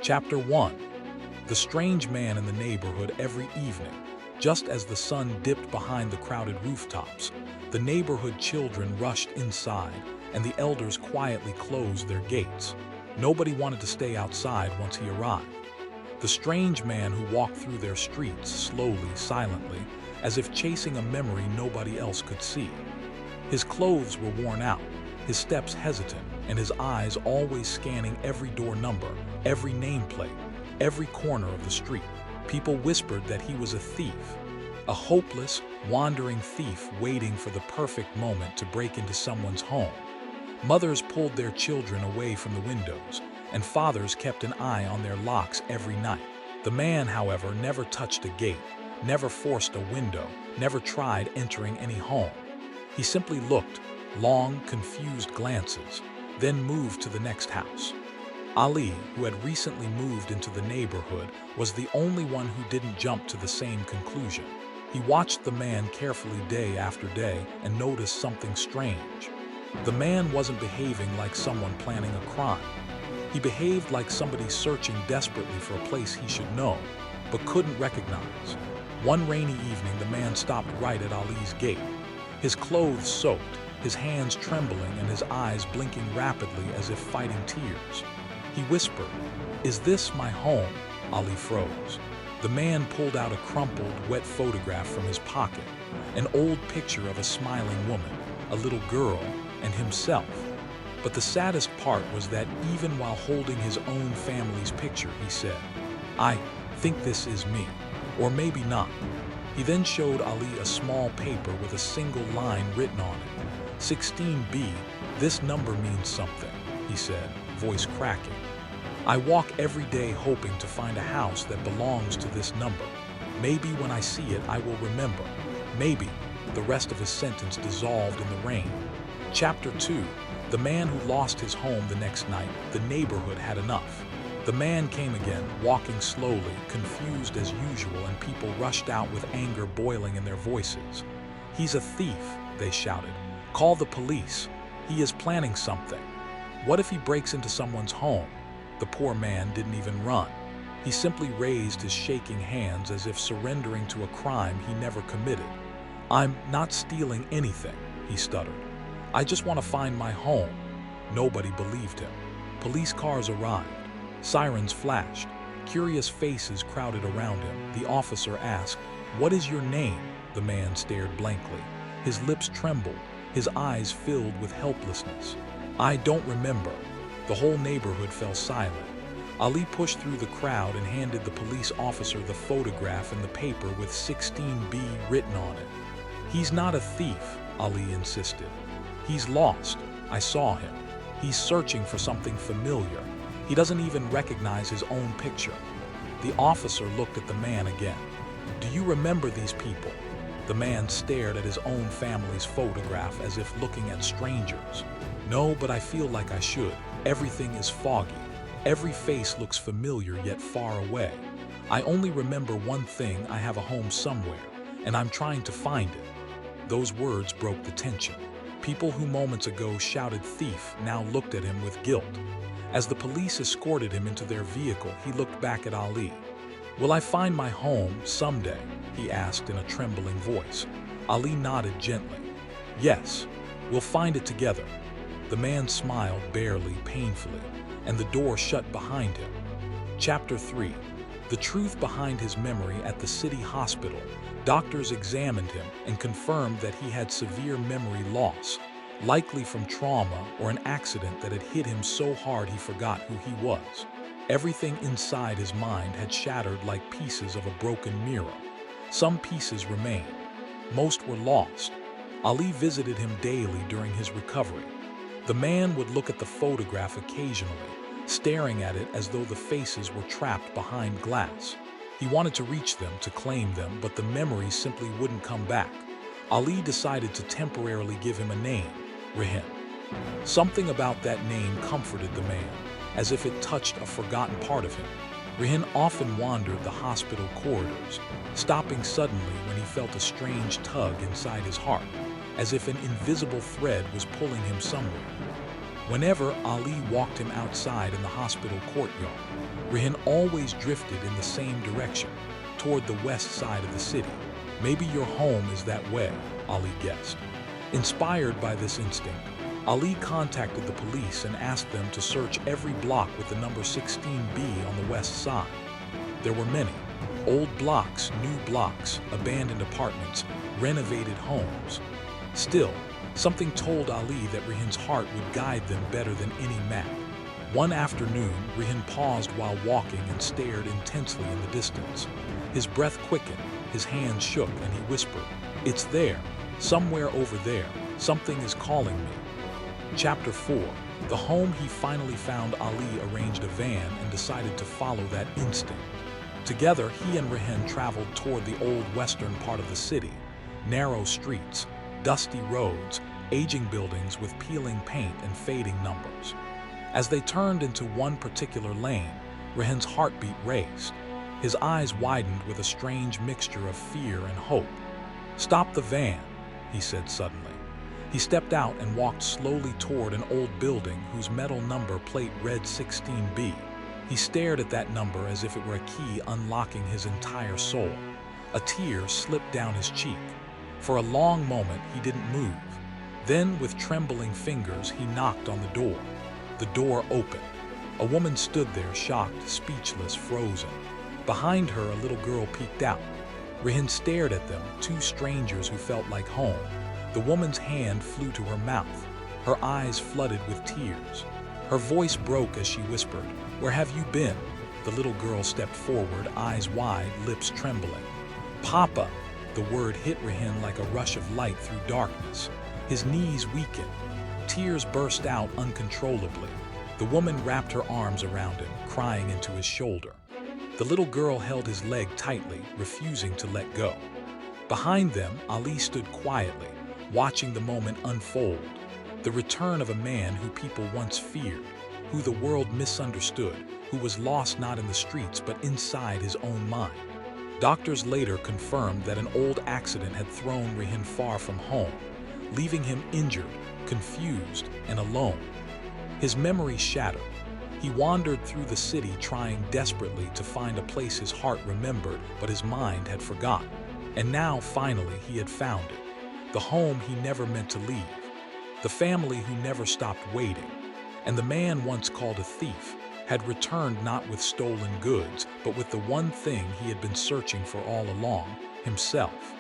Chapter 1. The strange man in the neighborhood. Every evening, just as the sun dipped behind the crowded rooftops, the neighborhood children rushed inside, and the elders quietly closed their gates. Nobody wanted to stay outside once he arrived. The strange man who walked through their streets slowly, silently, as if chasing a memory nobody else could see. His clothes were worn out, his steps hesitant, and his eyes always scanning every door number, every nameplate, every corner of the street. People whispered that he was a thief, a hopeless, wandering thief waiting for the perfect moment to break into someone's home. Mothers pulled their children away from the windows, and fathers kept an eye on their locks every night. The man, however, never touched a gate, never forced a window, never tried entering any home. He simply looked, long, confused glances, then moved to the next house. Ali, who had recently moved into the neighborhood, was the only one who didn't jump to the same conclusion. He watched the man carefully day after day and noticed something strange. The man wasn't behaving like someone planning a crime. He behaved like somebody searching desperately for a place he should know, but couldn't recognize. One rainy evening, the man stopped right at Ali's gate, his clothes soaked, his hands trembling, and his eyes blinking rapidly as if fighting tears. He whispered, "Is this my home?" Ali froze. The man pulled out a crumpled, wet photograph from his pocket, an old picture of a smiling woman, a little girl, and himself. But the saddest part was that even while holding his own family's picture, he said, "I think this is me, or maybe not." He then showed Ali a small paper with a single line written on it. 16B, this number means something, he said, voice cracking. "I walk every day hoping to find a house that belongs to this number. Maybe when I see it, I will remember. Maybe." The rest of his sentence dissolved in the rain. Chapter 2. The man who lost his home the next night. The neighborhood had enough. The man came again, walking slowly, confused as usual, and people rushed out with anger boiling in their voices. "He's a thief," they shouted. "Call the police. He is planning something. What if he breaks into someone's home?" The poor man didn't even run. He simply raised his shaking hands as if surrendering to a crime he never committed. "I'm not stealing anything," he stuttered. "I just want to find my home." Nobody believed him. Police cars arrived. Sirens flashed. Curious faces crowded around him. The officer asked, "What is your name?" The man stared blankly. His lips trembled, his eyes filled with helplessness. "I don't remember." The whole neighborhood fell silent. Ali pushed through the crowd and handed the police officer the photograph and the paper with 16B written on it. "He's not a thief," Ali insisted. "He's lost. I saw him. He's searching for something familiar. He doesn't even recognize his own picture." The officer looked at the man again. "Do you remember these people?" The man stared at his own family's photograph as if looking at strangers. "No, but I feel like I should. Everything is foggy. Every face looks familiar yet far away. I only remember one thing: I have a home somewhere, and I'm trying to find it." Those words broke the tension. People who moments ago shouted thief now looked at him with guilt. As the police escorted him into their vehicle, he looked back at Ali. "Will I find my home someday?" he asked in a trembling voice. Ali nodded gently. "Yes, we'll find it together." The man smiled barely, painfully, and the door shut behind him. Chapter 3. The truth behind his memory. At the city hospital, doctors examined him and confirmed that he had severe memory loss, likely from trauma or an accident that had hit him so hard he forgot who he was. Everything inside his mind had shattered like pieces of a broken mirror. Some pieces remained. Most were lost. Ali visited him daily during his recovery. The man would look at the photograph occasionally, staring at it as though the faces were trapped behind glass. He wanted to reach them, to claim them, but the memories simply wouldn't come back. Ali decided to temporarily give him a name: Rehan. Something about that name comforted the man, as if it touched a forgotten part of him. Rehan often wandered the hospital corridors, stopping suddenly when he felt a strange tug inside his heart, as if an invisible thread was pulling him somewhere. Whenever Ali walked him outside in the hospital courtyard, Rihan always drifted in the same direction, toward the west side of the city. Maybe your home is that way, Ali guessed. Inspired by this instinct, Ali contacted the police and asked them to search every block with the number 16B on the west side. There were many. Old blocks, new blocks, abandoned apartments, renovated homes. Still, something told Ali that Rihan's heart would guide them better than any map. One afternoon, Rihan paused while walking and stared intensely in the distance. His breath quickened, his hands shook, and he whispered, "It's there, somewhere over there. Something is calling me." Chapter 4. The home he finally found. Ali arranged a van and decided to follow that instinct. Together, he and Rihan traveled toward the old western part of the city. Narrow streets, dusty roads, aging buildings with peeling paint and fading numbers. As they turned into one particular lane, Rihan's heartbeat raced. His eyes widened with a strange mixture of fear and hope. "Stop the van," he said suddenly. He stepped out and walked slowly toward an old building whose metal number plate read 16B. He stared at that number as if it were a key unlocking his entire soul. A tear slipped down his cheek. For a long moment, he didn't move. Then, with trembling fingers, he knocked on the door. The door opened. A woman stood there, shocked, speechless, frozen. Behind her, a little girl peeked out. Rihan stared at them, two strangers who felt like home. The woman's hand flew to her mouth. Her eyes flooded with tears. Her voice broke as she whispered, "Where have you been?" The little girl stepped forward, eyes wide, lips trembling. "Papa!" The word hit Rihan like a rush of light through darkness. His knees weakened. Tears burst out uncontrollably. The woman wrapped her arms around him, crying into his shoulder. The little girl held his leg tightly, refusing to let go. Behind them, Ali stood quietly, watching the moment unfold. The return of a man who people once feared, who the world misunderstood, who was lost not in the streets but inside his own mind. Doctors later confirmed that an old accident had thrown Rihan far from home, leaving him injured, confused, and alone. His memory shattered. He wandered through the city trying desperately to find a place his heart remembered, but his mind had forgotten. And now, finally, he had found it. The home he never meant to leave. The family who never stopped waiting. And the man once called a thief had returned not with stolen goods, but with the one thing he had been searching for all along, himself.